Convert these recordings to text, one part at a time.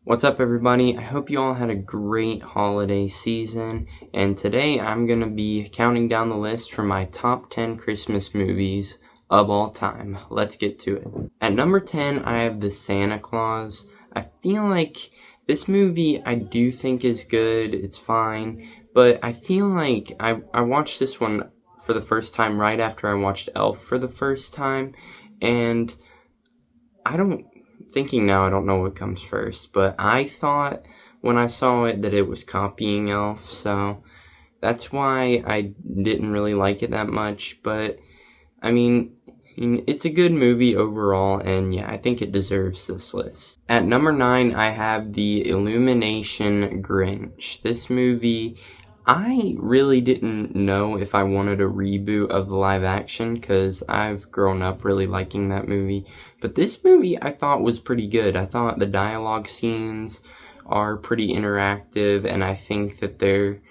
What's up, everybody? I hope you all had a great holiday season, and today I'm going to be counting down the list for my top 10 Christmas movies of all time. Let's get to it. At number 10, I have The Santa Claus. I feel like this movie I do think is good, it's fine, but I feel like I watched this one for the first time right after I watched Elf for the first time, and I don't thinking now, I don't know what comes first, but I thought when I saw it that it was copying Elf, so that's why I didn't really like it that much. But I mean, it's a good movie overall, and yeah, I think it deserves this list. At number 9, I have The Illumination Grinch. This movie, I really didn't know if I wanted a reboot of the live action because I've grown up really liking that movie. But this movie I thought was pretty good. I thought the dialogue scenes are pretty interactive, and I think that they're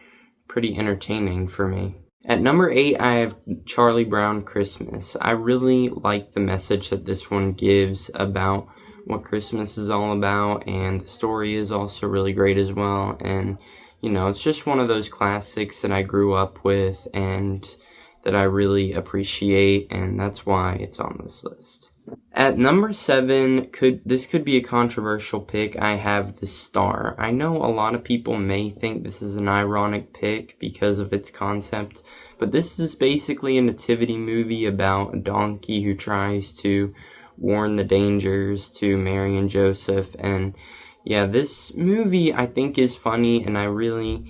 pretty entertaining for me. At number 8, I have Charlie Brown Christmas. I really like the message that this one gives about what Christmas is all about, and the story is also really great as well. And, it's just one of those classics that I grew up with and that I really appreciate, and that's why it's on this list. At number 7, this could be a controversial pick. I have The Star. I know a lot of people may think this is an ironic pick because of its concept, but this is basically a nativity movie about a donkey who tries to warn the dangers to Mary and Joseph. And yeah, this movie I think is funny, and I really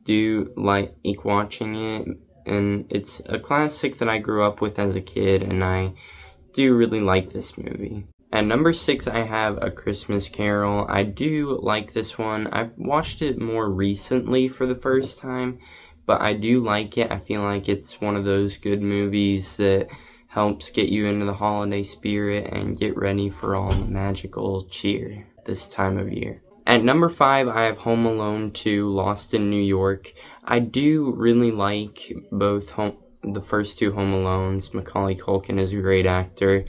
do like watching it. And it's a classic that I grew up with as a kid, and I do really like this movie. At number 6, I have A Christmas Carol. I do like this one. I've watched it more recently for the first time, but I do like it. I feel like it's one of those good movies that helps get you into the holiday spirit and get ready for all the magical cheer this time of year. At number 5, I have Home Alone 2, Lost in New York. I do really like both the first two Home Alones. Macaulay Culkin is a great actor.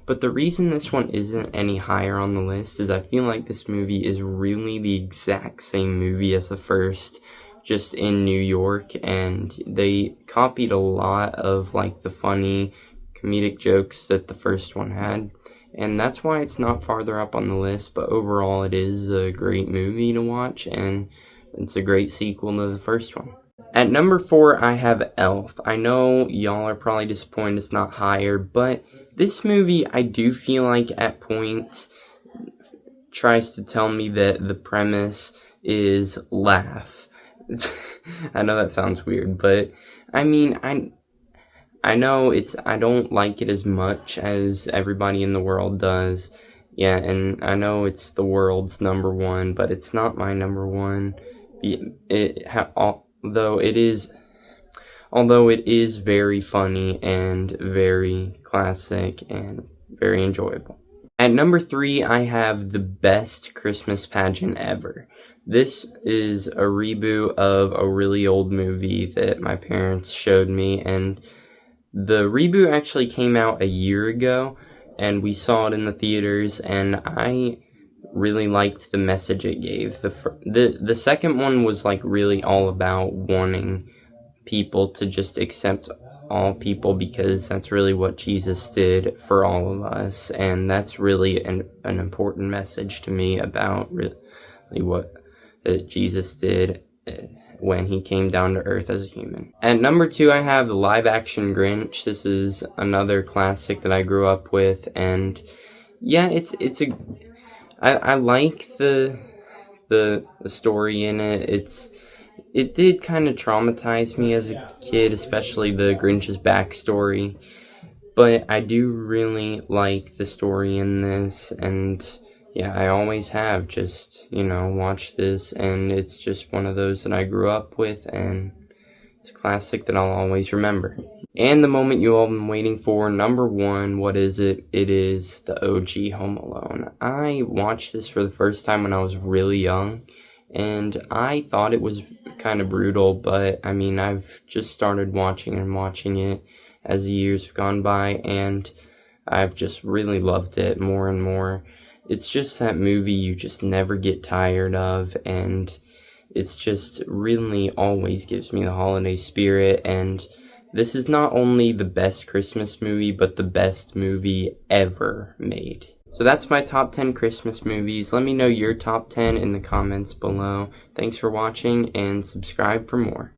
But the reason this one isn't any higher on the list is I feel like this movie is really the exact same movie as the first, just in New York, and they copied a lot of the funny comedic jokes that the first one had. And that's why it's not farther up on the list, but overall it is a great movie to watch, and it's a great sequel to the first one. At number 4, I have Elf. I know y'all are probably disappointed it's not higher, but this movie I do feel like at points tries to tell me that the premise is laugh. I know that sounds weird, but I mean, I know I don't like it as much as everybody in the world does. Yeah, and I know it's the world's number one, but it's not my number one. Although it is very funny and very classic and very enjoyable. At number 3, I have The Best Christmas Pageant Ever. This is a reboot of a really old movie that my parents showed me, and the reboot actually came out a year ago, and we saw it in the theaters, and I really liked the message it gave. The second one was really all about wanting people to just accept all people, because that's really what Jesus did for all of us, and that's really an important message to me about really what Jesus did when he came down to earth as a human. At number 2, I have the live action Grinch. This is another classic that I grew up with, and yeah, I like the story in it. It did kind of traumatize me as a kid, especially the Grinch's backstory, but I do really like the story in this, and yeah, I always have just, watched this, and it's just one of those that I grew up with, and it's a classic that I'll always remember. And the moment you all been waiting for, number 1, what is it? It is the OG Home Alone. I watched this for the first time when I was really young, and I thought it was kind of brutal, but I mean, I've just started watching it as the years have gone by, and I've just really loved it more and more. it's just that movie you just never get tired of, and it's just really always gives me the holiday spirit. And this is not only the best Christmas movie, but the best movie ever made. So that's my top 10 Christmas movies. Let me know your top 10 in the comments below. Thanks for watching, and subscribe for more.